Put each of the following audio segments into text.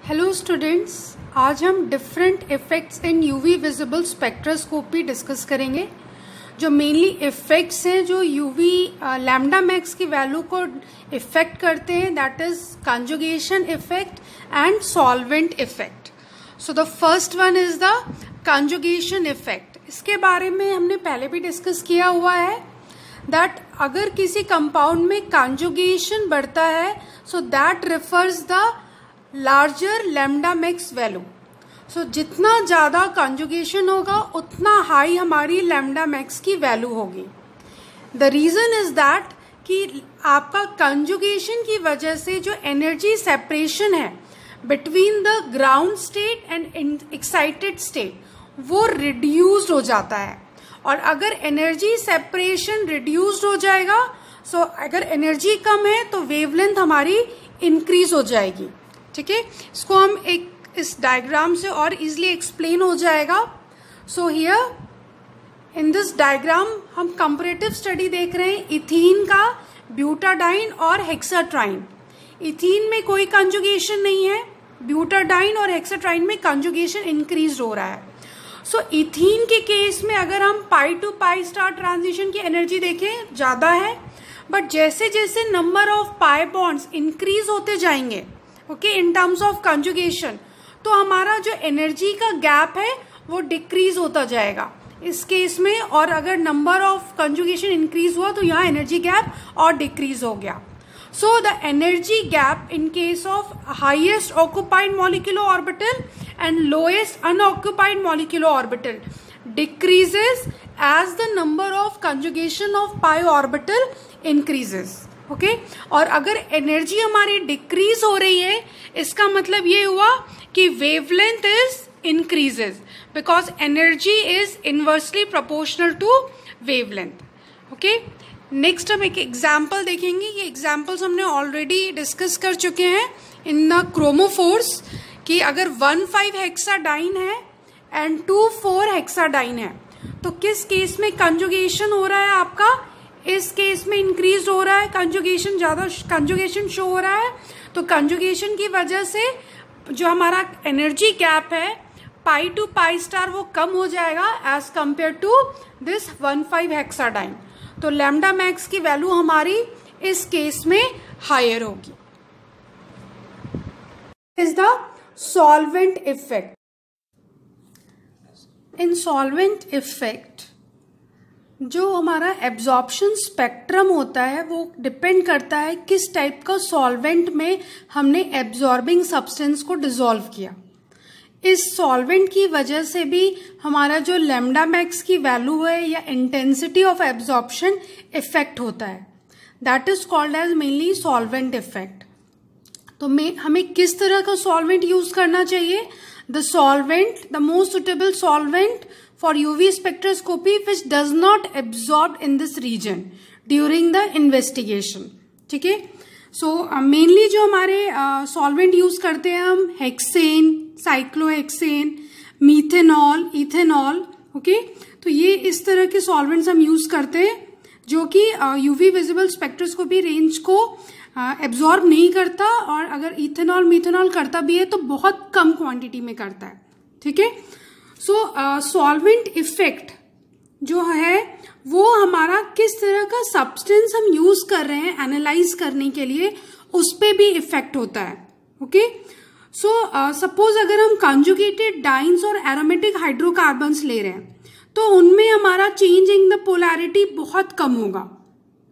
Hello students, आज हम different effects इन UV visible spectroscopy discuss करेंगे। जो मेनली इफेक्ट्स हैं जो यूवी लैम्डा मैक्स की वैल्यू को इफेक्ट करते हैं, that is conjugation effect and solvent effect. So the first one is the conjugation effect. इसके बारे में हमने पहले भी डिस्कस किया हुआ है दैट अगर किसी कंपाउंड में कंजुगेशन बढ़ता है so that refers the larger lambda max value. So जितना ज्यादा कंजुगेशन होगा उतना हाई हमारी लैम्डा मैक्स की वैल्यू होगी। द रीजन इज दैट कि आपका कंजुगेशन की वजह से जो एनर्जी सेपरेशन है between the ground state and excited state वो रिड्यूस्ड हो जाता है। और अगर एनर्जी सेपरेशन रिड्यूस्ड हो जाएगा सो अगर एनर्जी कम है तो वेवलेंथ हमारी इंक्रीज हो जाएगी। ठीक है, इसको हम एक इस डायग्राम से और इजीली एक्सप्लेन हो जाएगा। So here in this diagram हम कंपैरेटिव स्टडी देख रहे हैं इथीन का, ब्यूटाडाइन और हेक्साट्राइन। इथीन में कोई कंजुगेशन नहीं है, ब्यूटाडाइन और हेक्साट्राइन में कंजुगेशन इंक्रीज हो रहा है। सो इथीन के केस में अगर हम पाई टू पाई स्टार ट्रांजिशन की एनर्जी देखें ज्यादा है, बट जैसे जैसे number of pi bonds increase होते जाएंगे इन टर्म्स ऑफ कंजुगेशन तो हमारा जो एनर्जी का गैप है वो डिक्रीज होता जाएगा इस केस में। और अगर नंबर ऑफ कंजुगेशन इंक्रीज हुआ तो यहाँ एनर्जी गैप और डिक्रीज हो गया। So the energy gap in case of highest occupied molecular orbital and lowest unoccupied molecular orbital decreases as the number of conjugation of pi orbital increases. Okay, और अगर energy हमारी decrease हो रही है इसका मतलब ये हुआ कि wavelength is increases because energy is inversely proportional to wavelength. Okay, next हम एक एग्जाम्पल देखेंगे। ये एग्जाम्पल्स हमने ऑलरेडी डिस्कस कर चुके हैं इन द क्रोमोफोर्स कि अगर 1,5 हेक्साडाइन है एंड 2,4 हेक्साडाइन है तो किस केस में कंजुगेशन हो रहा है आपका, इस केस में इंक्रीज हो रहा है, कंजुगेशन ज्यादा कंजुगेशन शो हो रहा है। तो कंजुगेशन की वजह से जो हमारा एनर्जी गैप है पाई टू पाई स्टार वो कम हो जाएगा एज कंपेयर टू दिस 1,5 हेक्साडाइन। तो लैम्डा मैक्स की वैल्यू हमारी इस केस में हायर होगी। Is the solvent effect. In solvent effect जो हमारा एब्जॉर्प्शन स्पेक्ट्रम होता है वो डिपेंड करता है किस टाइप का सॉल्वेंट में हमने एब्जॉर्बिंग सब्सटेंस को डिसॉल्व किया। इस सॉल्वेंट की वजह से भी हमारा जो लैम्डा मैक्स की वैल्यू है या इंटेंसिटी ऑफ एब्जॉर्प्शन इफेक्ट होता है, that is called as mainly solvent effect. तो हमें किस तरह का सॉल्वेंट यूज करना चाहिए? The most suitable solvent for UV spectroscopy which does not absorb in this region during the investigation। ठीक है, सो मेनली जो हमारे सॉल्वेंट यूज करते हैं हम hexane, cyclohexane, methanol, ethanol. Okay, तो ये इस तरह के सॉल्वेंट्स हम यूज करते हैं जो कि यूवी विजिबल स्पेक्ट्रोस्कोपी रेंज को एब्जॉर्ब नहीं करता, और अगर इथेनॉल मीथेनॉल करता भी है तो बहुत कम क्वांटिटी में करता है। ठीक है, सो सॉल्वेंट इफेक्ट जो है वो हमारा किस तरह का सब्सटेंस हम यूज कर रहे हैं एनालाइज करने के लिए उस पे भी इफेक्ट होता है। ओके, सो सपोज अगर हम कंजुगेटेड डाइन्स और एरोमेटिक हाइड्रोकार्बन्स ले रहे हैं तो उनमें हमारा चेंज इन द पोलैरिटी बहुत कम होगा।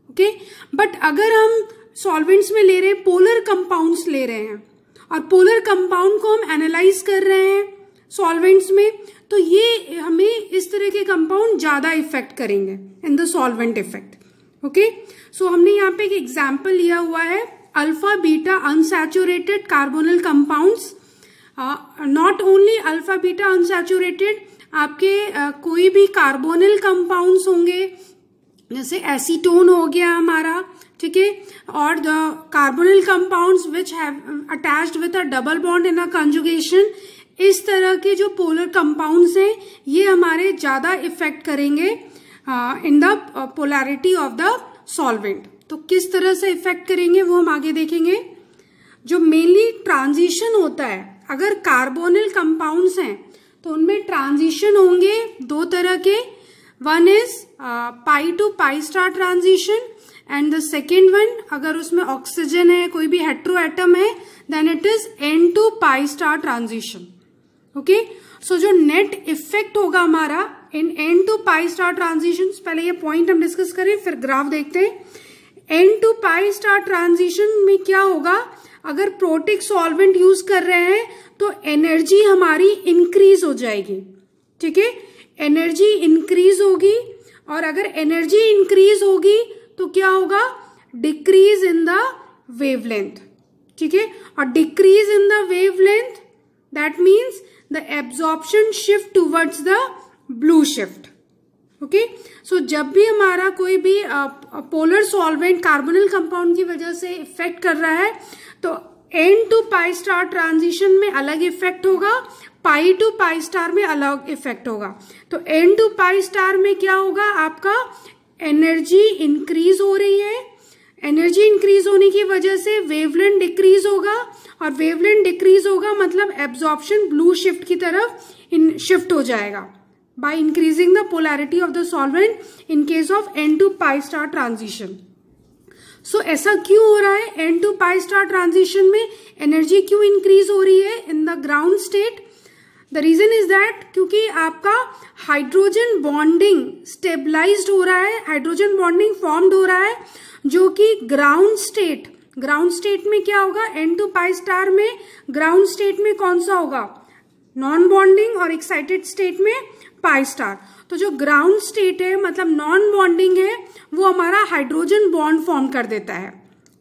ओके, बट अगर हम सॉल्वेंट्स में ले रहे हैं पोलर कंपाउंड्स ले रहे हैं और पोलर कंपाउंड को हम एनालाइज कर रहे हैं सॉल्वेंट्स में तो ये हमें इस तरह के कंपाउंड ज्यादा इफेक्ट करेंगे in the solvent effect. Okay, so हमने यहाँ पे एक एग्जांपल लिया हुआ है alpha beta unsaturated carbonyl compounds. Not only alpha beta unsaturated, आपके कोई भी कार्बोनिल कंपाउंड्स होंगे जैसे एसीटोन हो गया हमारा, ठीक है, और the carbonyl compounds which have attached with a double bond in a conjugation, इस तरह के जो पोलर कंपाउंड्स हैं ये हमारे ज्यादा इफेक्ट करेंगे in the polarity of the solvent. तो किस तरह से इफेक्ट करेंगे वो हम आगे देखेंगे। जो मेनली ट्रांजिशन होता है अगर कार्बोनिल कंपाउंड्स हैं तो उनमें ट्रांजिशन होंगे दो तरह के, one is pi to pi star transition and the second one, अगर उसमें ऑक्सीजन है, कोई भी हेट्रो एटम है, then it is n to pi star transition. Okay, so जो नेट इफेक्ट होगा हमारा in n to pi star transition, पहले ये पॉइंट हम डिस्कस करें फिर ग्राफ देखते हैं। N to pi star transition में क्या होगा, अगर प्रोटिक सॉल्वेंट यूज कर रहे हैं तो एनर्जी हमारी इंक्रीज हो जाएगी। ठीक है, एनर्जी इंक्रीज होगी, और अगर एनर्जी इंक्रीज होगी तो क्या होगा, डिक्रीज इन द वेवलेंथ। ठीक है, और decrease in the wavelength that means the absorption shift towards the blue shift. Okay, so जब भी हमारा कोई भी पोलर सॉल्वेंट कार्बोनिल कंपाउंड की वजह से इफेक्ट कर रहा है तो N to pi star transition में अलग इफेक्ट होगा, पाई टू पाई स्टार में अलग इफेक्ट होगा। तो एन टू पाई स्टार में क्या होगा, आपका एनर्जी इंक्रीज हो रही है, एनर्जी इंक्रीज होने की वजह से वेवलेंथ डिक्रीज होगा, और वेवलेंथ डिक्रीज होगा मतलब एब्जॉर्प्शन ब्लू शिफ्ट की तरफ शिफ्ट हो जाएगा by increasing the polarity of the solvent in case of n to pi star transition. So ऐसा क्यों हो रहा है, n to pi star transition में एनर्जी क्यों इंक्रीज हो रही है in the ground state? The reason is that क्योंकि आपका हाइड्रोजन बॉन्डिंग स्टेबलाइज्ड हो रहा है, हाइड्रोजन बॉन्डिंग फॉर्म्ड हो रहा है, जो कि ग्राउंड स्टेट में क्या होगा, n to pi star में ग्राउंड स्टेट में कौन सा होगा, नॉन बॉन्डिंग, और एक्साइटेड स्टेट में पाई स्टार। तो जो ग्राउंड स्टेट है मतलब नॉन बॉन्डिंग है, वो हमारा हाइड्रोजन बॉन्ड फॉर्म कर देता है।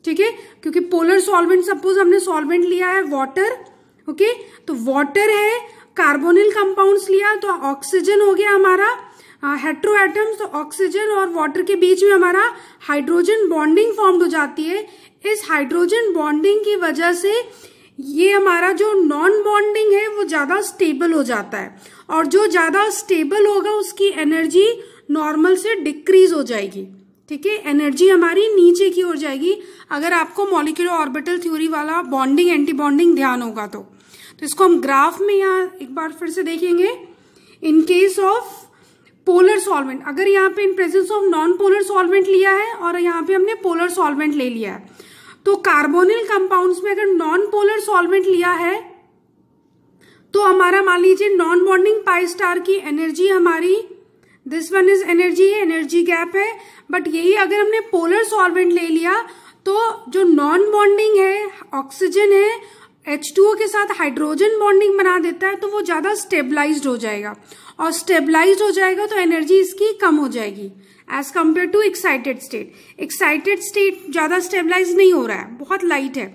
ठीक है, क्योंकि पोलर सॉल्वेंट, सपोज हमने सॉल्वेंट लिया है वाटर, ओके, तो वाटर है, कार्बोनिल कंपाउंड्स लिया तो ऑक्सीजन हो गया हमारा, हेट्रो एटम्स, तो ऑक्सीजन और वाटर के बीच में हमारा हाइड्रोजन बॉन्डिंग फॉर्म हो जाती है। इस हाइड्रोजन बॉन्डिंग की वजह से ये हमारा जो नॉन बॉन्डिंग है वो ज्यादा स्टेबल हो जाता है, और जो ज्यादा स्टेबल होगा उसकी एनर्जी नॉर्मल से डिक्रीज हो जाएगी। ठीक है, एनर्जी हमारी नीचे की ओर जाएगी, अगर आपको मॉलिक्यूलर ऑर्बिटल थ्योरी वाला बॉन्डिंग एंटी बॉन्डिंग ध्यान होगा तो इसको हम ग्राफ में यहाँ एक बार फिर से देखेंगे। इन केस ऑफ पोलर सॉल्वेंट, अगर यहाँ पे in presence of non polar solvent लिया है और यहाँ पे हमने पोलर सॉल्वेंट ले लिया है, तो कार्बोनिल कंपाउंड्स में अगर नॉन पोलर सॉल्वेंट लिया है तो हमारा मान लीजिए नॉन बॉन्डिंग पाई स्टार की एनर्जी हमारी, दिस वन इज एनर्जी है, एनर्जी गैप है, बट यही अगर हमने पोलर सॉल्वेंट ले लिया तो जो नॉन बॉन्डिंग है, ऑक्सीजन है, H2O के साथ हाइड्रोजन बॉन्डिंग बना देता है, तो वो ज्यादा स्टेबलाइज्ड हो जाएगा, और स्टेबलाइज्ड हो जाएगा तो एनर्जी इसकी कम हो जाएगी as compare to excited state. Excited state ज्यादा स्टेबलाइज नहीं हो रहा है, बहुत लाइट है,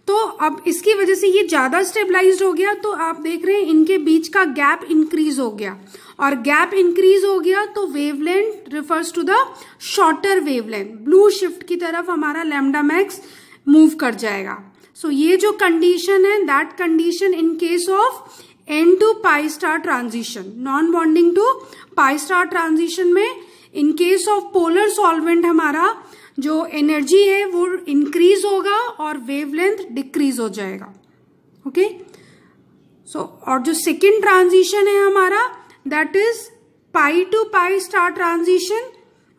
तो अब इसकी वजह से ये ज्यादा स्टेबलाइज्ड हो गया, तो आप देख रहे हैं इनके बीच का गैप इंक्रीज हो गया, और गैप इंक्रीज हो गया तो wavelength refers to the shorter wavelength, blue shift की तरफ हमारा लैम्डा मैक्स मूव कर जाएगा। सो ये जो कंडीशन है, that condition in case of n to pi star transition, non bonding to pi star transition में in case of polar solvent हमारा जो एनर्जी है वो इंक्रीज होगा और वेवलेंथ डिक्रीज हो जाएगा। ओके, सो और जो सेकेंड ट्रांजिशन है हमारा, that is pi to pi star transition.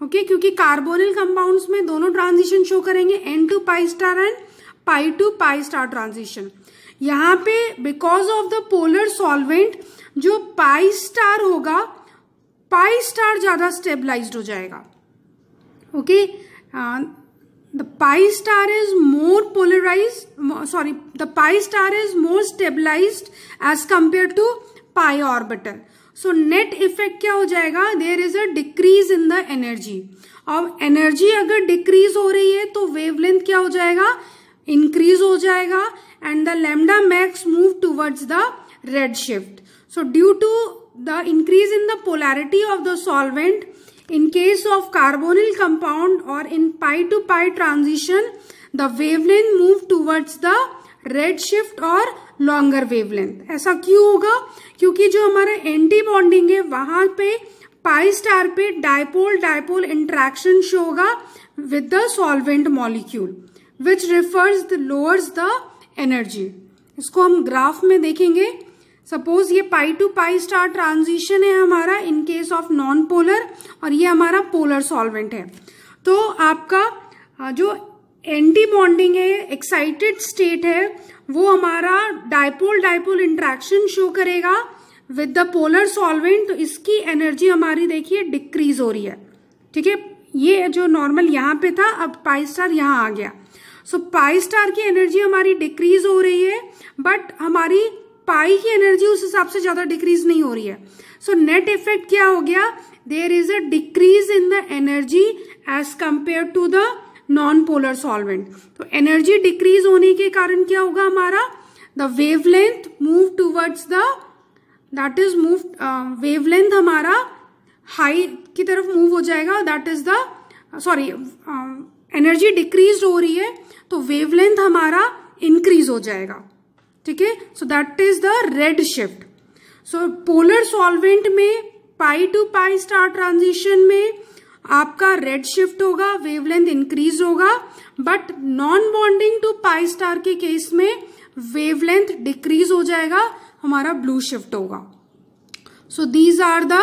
Okay, क्योंकि कार्बोनिल कंपाउंड्स में दोनों ट्रांजिशन शो करेंगे, n to pi star and pi to pi star transition. यहाँ पे because of the polar solvent जो पाई स्टार होगा, पाई स्टार ज्यादा stabilized हो जाएगा। Okay, the pi star is more polarized, sorry, the pi star is more stabilized as compare to pi orbital. So net effect क्या हो जाएगा, there is a decrease in the energy. अब energy अगर decrease हो रही है तो wavelength क्या हो जाएगा, इंक्रीज हो जाएगा, and the lambda max move towards the red shift. So due to the increase in the polarity of the solvent, in case of carbonyl compound or in pi to pi transition, the wavelength move towards the red shift or longer wavelength. ऐसा क्यों होगा, क्योंकि जो हमारा anti bonding है वहां पे pi star पे डायपोल डायपोल इंट्रैक्शन शो होगा with the solvent molecule, which lowers the energy. इसको हम ग्राफ में देखेंगे। सपोज ये पाई टू पाई स्टार ट्रांजिशन है हमारा इन केस ऑफ नॉन पोलर, और ये हमारा पोलर सॉल्वेंट है। तो आपका जो एंटी बॉन्डिंग है, एक्साइटेड स्टेट है, वो हमारा डाइपोल डाइपोल इंट्रैक्शन शो करेगा विद द पोलर सॉल्वेंट। तो इसकी एनर्जी हमारी देखिए डिक्रीज हो रही है, ठीक है। ये जो नॉर्मल यहाँ पे था, अब पाई स्टार यहाँ आ गया। सो पाई स्टार की एनर्जी हमारी डिक्रीज हो रही है, बट हमारी पाई की एनर्जी उस हिसाब से ज्यादा डिक्रीज नहीं हो रही है। सो नेट इफेक्ट क्या हो गया, there is a decrease in the energy as compare to the non polar solvent. तो एनर्जी डिक्रीज होने के कारण क्या होगा, हमारा the wavelength move towards the that is move wavelength हमारा हाई की तरफ मूव हो जाएगा। That is the sorry energy decrease हो रही है तो वेवलेंथ हमारा इंक्रीज हो जाएगा, ठीक है। So that is the red shift. So polar solvent में pi to pi star transition में आपका रेड शिफ्ट होगा, वेवलेंथ इंक्रीज होगा, but non bonding to pi star के केस में वेवलेंथ डिक्रीज हो जाएगा, हमारा ब्लू शिफ्ट होगा। So these are the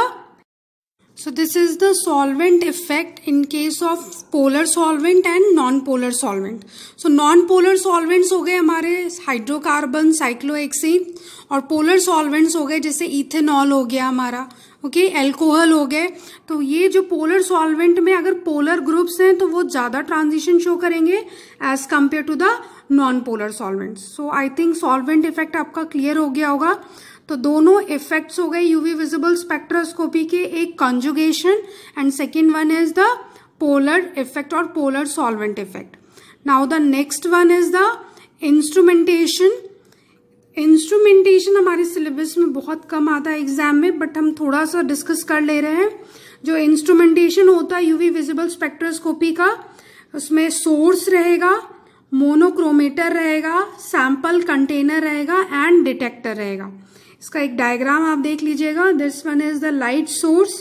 So this is the solvent effect in case of polar solvent and non-polar solvent. So non-polar solvents हो गए हमारे hydrocarbon, cyclohexane, और पोलर सॉल्वेंट्स हो गए जैसे इथेनॉल हो गया हमारा, ओके, एल्कोहल हो गए। तो ये जो पोलर सॉल्वेंट में अगर पोलर ग्रुप्स हैं तो वो ज्यादा ट्रांजिशन शो करेंगे as compare to the non polar solvents. So I think solvent effect आपका क्लियर हो गया होगा। तो दोनों इफेक्ट्स हो गए यूवी विजिबल स्पेक्ट्रोस्कोपी के, एक conjugation and second one is the polar effect और polar solvent effect. Now the next one is the instrumentation. Instrumentation हमारे सिलेबस में बहुत कम आता है एग्जाम में, बट हम थोड़ा सा डिस्कस कर ले रहे हैं। जो इंस्ट्रूमेंटेशन होता है यूवी विजिबल स्पेक्ट्रोस्कोपी का, उसमें सोर्स रहेगा, मोनोक्रोमेटर रहेगा, सैंपल कंटेनर रहेगा एंड डिटेक्टर रहेगा। इसका एक डायग्राम आप देख लीजिएगा। This one is the light source,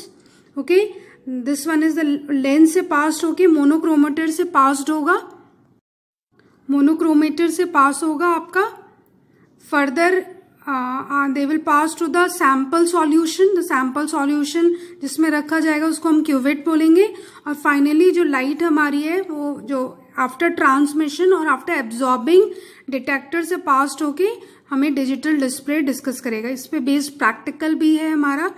okay, this one is the lens से पास होके मोनोक्रोमेटर से पास्ड होगा, मोनोक्रोमेटर से पास होगा आपका। Further they will pass to the sample solution, the sample solution जिसमें रखा जाएगा उसको हम क्यूवेट बोलेंगे। और फाइनली जो लाइट हमारी है वो जो आफ्टर ट्रांसमिशन और आफ्टर एब्जॉर्बिंग डिटेक्टर से पास होके हमें डिजिटल डिस्प्ले डिस्कस करेगा। इस पे बेस्ड प्रैक्टिकल भी है हमारा,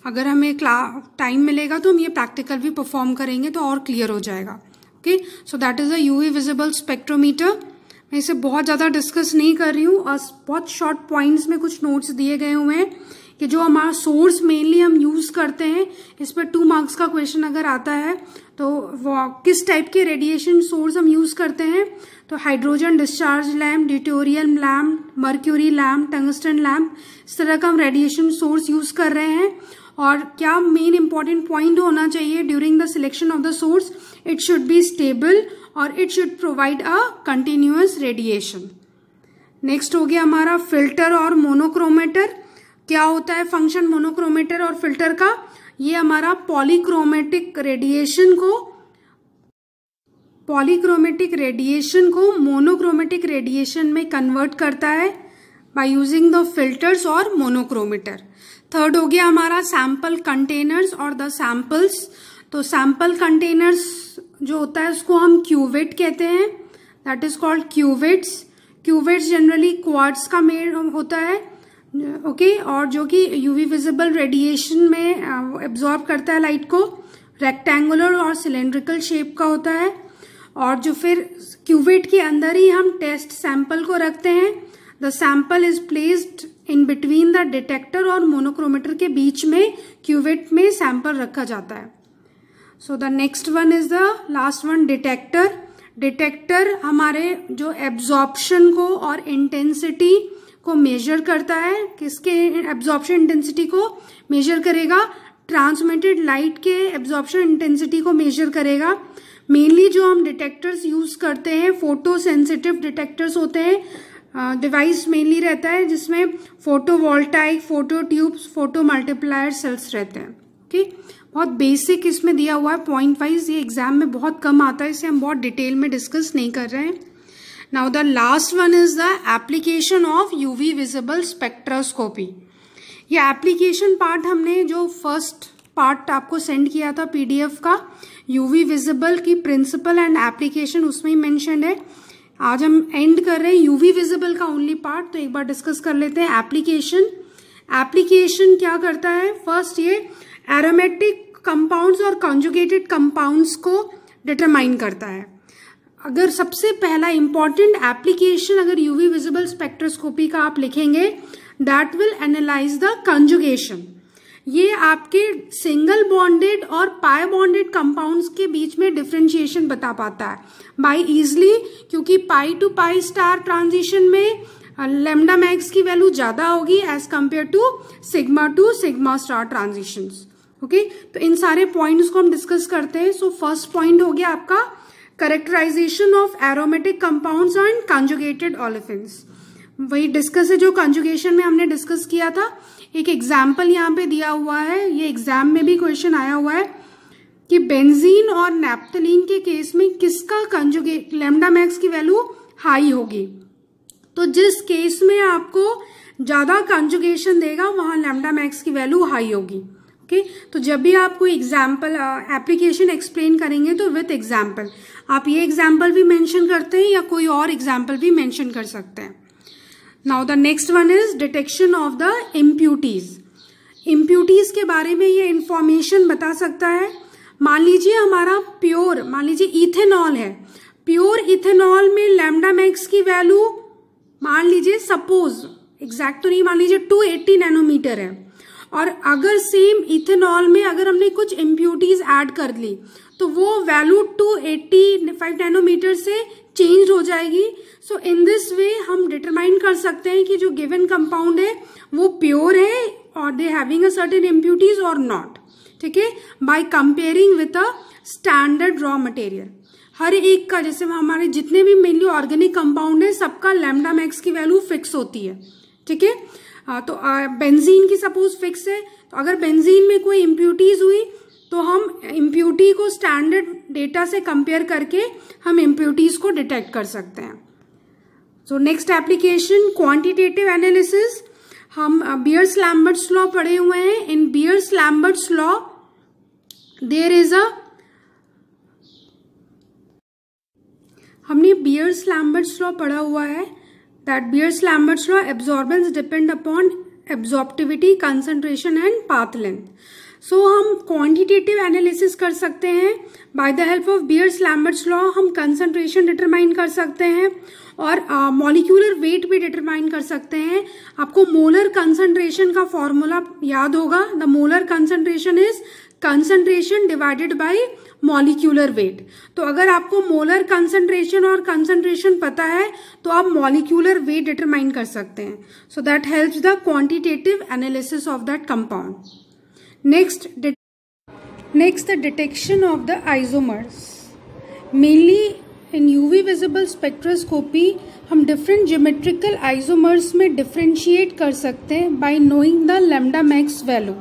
अगर हमें टाइम मिलेगा तो हम ये प्रैक्टिकल भी परफॉर्म करेंगे तो और क्लियर हो जाएगा, okay. So that is a UV visible spectrometer. मैं इसे बहुत ज़्यादा डिस्कस नहीं कर रही हूँ, और बहुत शॉर्ट पॉइंट्स में कुछ नोट्स दिए गए हुए हैं कि जो हमारा सोर्स मेनली हम यूज़ करते हैं, इस पर 2 मार्क्स का क्वेश्चन अगर आता है तो वो किस टाइप के रेडिएशन सोर्स हम यूज़ करते हैं। तो hydrogen discharge lamp, deuterium lamp, mercury lamp, tungsten lamp, इस तरह का हम रेडिएशन सोर्स यूज़ कर रहे हैं। और क्या मेन इंपॉर्टेंट पॉइंट होना चाहिए during the selection of the source, it should be stable और it should provide a continuous radiation. Next हो गया हमारा फिल्टर और मोनोक्रोमेटर। क्या होता है फंक्शन मोनोक्रोमेटर और फिल्टर का, ये हमारा पॉलीक्रोमेटिक रेडिएशन को मोनोक्रोमेटिक रेडिएशन में कन्वर्ट करता है बाय यूजिंग द फिल्टर्स और मोनोक्रोमेटर। थर्ड हो गया हमारा सैंपल कंटेनर्स और द सैंपल्स। तो सैंपल कंटेनर्स जो होता है उसको हम क्यूवेट कहते हैं, that is called cuvettes. Cuvettes generally quartz का मेड होता है, ओके, और जो कि यूवी विजिबल रेडिएशन में एब्जॉर्ब करता है लाइट को, रेक्टेंगुलर और सिलेंड्रिकल शेप का होता है। और जो फिर क्यूवेट के अंदर ही हम टेस्ट सैंपल को रखते हैं। The sample is placed in between the detector और मोनोक्रोमेटर के बीच में क्यूवेट में सैंपल रखा जाता है। So the next one is the last one, detector. Detector हमारे जो एब्जॉर्प्शन को और इंटेंसिटी को मेजर करता है। किसके एब्जॉर्प्शन इंटेंसिटी को मेजर करेगा, ट्रांसमिटेड लाइट के एब्जॉर्प्शन इंटेंसिटी को मेजर करेगा। मेनली जो हम डिटेक्टर्स यूज करते हैं फोटो सेंसिटिव डिटेक्टर्स होते हैं। डिवाइस मेनली रहता है जिसमें photovoltaic, photo tubes, photo multiplier cells रहते हैं, ओके। बहुत बेसिक इसमें दिया हुआ है पॉइंट वाइज, ये एग्जाम में बहुत कम आता है, इसे हम बहुत डिटेल में डिस्कस नहीं कर रहे हैं। Now the last one is the application of UV visible spectroscopy. ये एप्लीकेशन पार्ट हमने जो फर्स्ट पार्ट आपको सेंड किया था पीडीएफ का, यूवी विजिबल की प्रिंसिपल एंड एप्लीकेशन, उसमें ही मेंशन है। आज हम एंड कर रहे हैं यूवी विजिबल का ओनली पार्ट, तो एक बार डिस्कस कर लेते हैं एप्लीकेशन। एप्लीकेशन क्या करता है? फर्स्ट ये एरोमेटिक कंपाउंड्स और कॉन्जुगेटेड कंपाउंड्स को डिटरमाइन करता है। अगर सबसे पहला इंपॉर्टेंट एप्लीकेशन अगर यूवी विजिबल स्पेक्ट्रोस्कोपी का आप लिखेंगे, that will analyse the conjugation. ये आपके सिंगल बॉन्डेड और पाई बॉन्डेड कंपाउंड्स के बीच में डिफरेंशिएशन बता पाता है बाय इजली, क्योंकि pi to pi star transition में लैम्डा मैक्स की वैल्यू ज्यादा होगी as compare to sigma star transitions. Okay, तो इन सारे पॉइंट्स को हम डिस्कस करते हैं। सो फर्स्ट पॉइंट हो गया आपका characterization of aromatic compounds and conjugated olefins. वही डिस्कस है जो कंजुगेशन में हमने डिस्कस किया था। एक एग्जाम्पल यहाँ पे दिया हुआ है, ये एग्जाम में भी क्वेश्चन आया हुआ है कि बेंजीन और नैप्थलीन के केस में किसका कंजुगेट लैम्डा मैक्स की वैल्यू हाई होगी। तो जिस केस में आपको ज्यादा कंजुगेशन देगा वहां लैम्डा मैक्स की वैल्यू हाई होगी। ओके, तो जब भी आप कोई एग्जाम्पल एप्लीकेशन एक्सप्लेन करेंगे तो विथ एग्जाम्पल आप ये एग्जाम्पल भी मेंशन करते हैं या कोई और एग्जाम्पल भी मेंशन कर सकते हैं। Now the next one is detection of the impurities. Impurities के बारे में ये इंफॉर्मेशन बता सकता है। मान लीजिए हमारा प्योर, मान लीजिए इथेनॉल है, प्योर इथेनॉल में लैम्डा मैक्स की वैल्यू मान लीजिए सपोज एग्जैक्ट तो नहीं, मान लीजिए 280 नैनोमीटर है, और अगर सेम इथेनॉल में अगर हमने कुछ इम्प्यूटीज ऐड कर ली तो वो वैल्यू 285 नैनोमीटर से चेंज हो जाएगी। सो इन दिस वे हम डिटरमाइन कर सकते हैं कि जो गिवन कंपाउंड है वो प्योर है और they having a certain impurities और नॉट। ठीक है, by comparing with a standard raw material. हर एक का, जैसे हमारे जितने भी मेनली ऑर्गेनिक कंपाउंड है सबका लैम्डा मैक्स की वैल्यू फिक्स होती है। ठीक है, तो बेंजीन की सपोज फिक्स है, तो अगर बेंजीन में कोई इम्प्यूटीज हुई तो हम इम्प्यूटी को स्टैंडर्ड डेटा से कंपेयर करके हम इम्प्यूटीज को डिटेक्ट कर सकते हैं। So next application quantitative analysis. हम बियर्स-लैम्बर्ट्स लॉ पढ़े हुए हैं। In Beers Lamberts law there is a, हमने बियर्स-लैम्बर्ट्स लॉ पढ़ा हुआ है that Beers Lamberts law absorbance depend upon absorptivity, concentration and path length. So हम क्वांटिटेटिव एनालिसिस कर सकते हैं by the help of Beers Lamberts law. हम कंसंट्रेशन डिटरमाइन कर सकते हैं और मॉलिक्यूलर वेट भी डिटरमाइन कर सकते हैं। आपको मोलर कंसंट्रेशन का फॉर्मूला याद होगा, the molar concentration is concentration divided by molecular weight. तो अगर आपको मोलर कंसंट्रेशन और कंसंट्रेशन पता है तो आप मॉलिक्यूलर वेट डिटरमाइन कर सकते हैं। So that helps the quantitative analysis of that compound. Next the detection of the isomers. Mainly in UV visible spectroscopy हम डिफरेंट ज्योमेट्रिकल आइसोमर्स में डिफरेंशिएट कर सकते हैं bye knowing the lambda max value.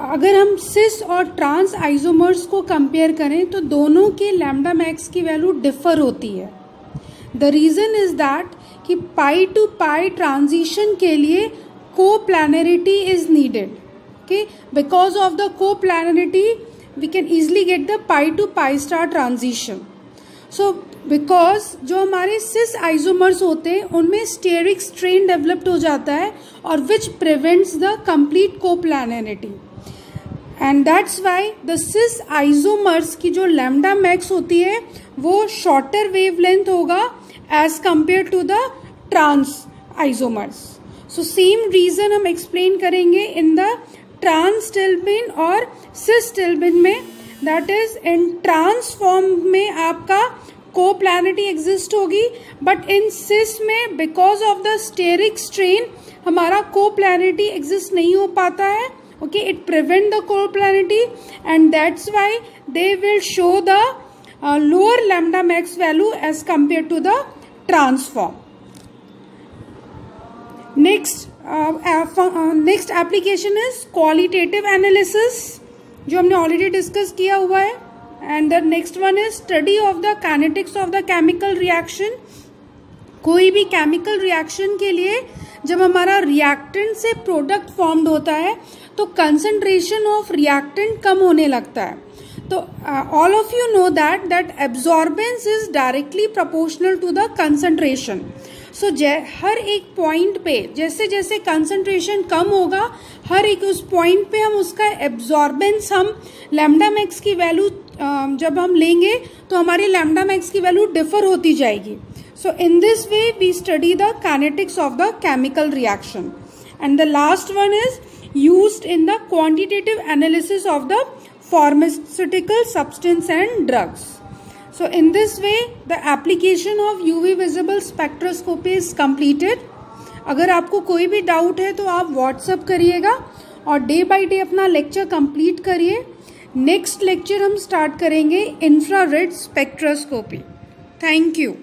अगर हम सिस और ट्रांस आइसोमर्स को compare करें तो दोनों के लैम्डा मैक्स की वैल्यू डिफर होती है। द रीजन इज दैट कि पाई टू पाई ट्रांजिशन के लिए coplanarity is needed. Okay, because of the coplanarity we can easily get the pi to pi star transition. So because जो हमारे सिस isomers होते हैं उनमें स्टेरिक स्ट्रेन डेवलप्ड हो जाता है और which prevents the complete coplanarity, and that's why the cis isomers की जो लैम्डा मैक्स होती है वो शॉर्टर वेवलेंथ होगा as compare to the trans isomers. So same reason हम एक्सप्लेन करेंगे इन द ट्रांस टिल्बिन और सिस टिल्बिन में। That is in trans form में आपका कोप्लैनरिटी एग्जिस्ट होगी, बट इन सिस में because of the steric strain हमारा coplanarity exist नहीं हो पाता है। Okay, it prevent the coplanarity and that's why they will show the lower lambda max value as compared to the trans form. Next application is qualitative analysis, जो हमने already discuss किया हुआ है। And the next one is study of the kinetics of the chemical reaction. कोई भी chemical reaction के लिए जब हमारा रिएक्टेंट से प्रोडक्ट फॉर्म्ड होता है तो कंसंट्रेशन ऑफ रिएक्टेंट कम होने लगता है। तो all of you know that absorbance is directly proportional to the concentration. So हर एक पॉइंट पे जैसे जैसे कंसंट्रेशन कम होगा, हर एक उस पॉइंट पे हम उसका एब्जॉर्बेंस, हम लैम्डा मैक्स की वैल्यू जब हम लेंगे तो हमारी लैम्डा मैक्स की वैल्यू डिफर होती जाएगी। So in this way we study the kinetics of the chemical reaction. And the last one is used in the quantitative analysis of the pharmaceutical substance and drugs. So in this way the application of UV visible spectroscopy is completed. अगर आपको कोई भी doubt है तो आप WhatsApp करिएगा और day by day अपना लेक्चर कंप्लीट करिए। नेक्स्ट लेक्चर हम स्टार्ट करेंगे इंफ्रारेड स्पेक्ट्रोस्कोपी। Thank you.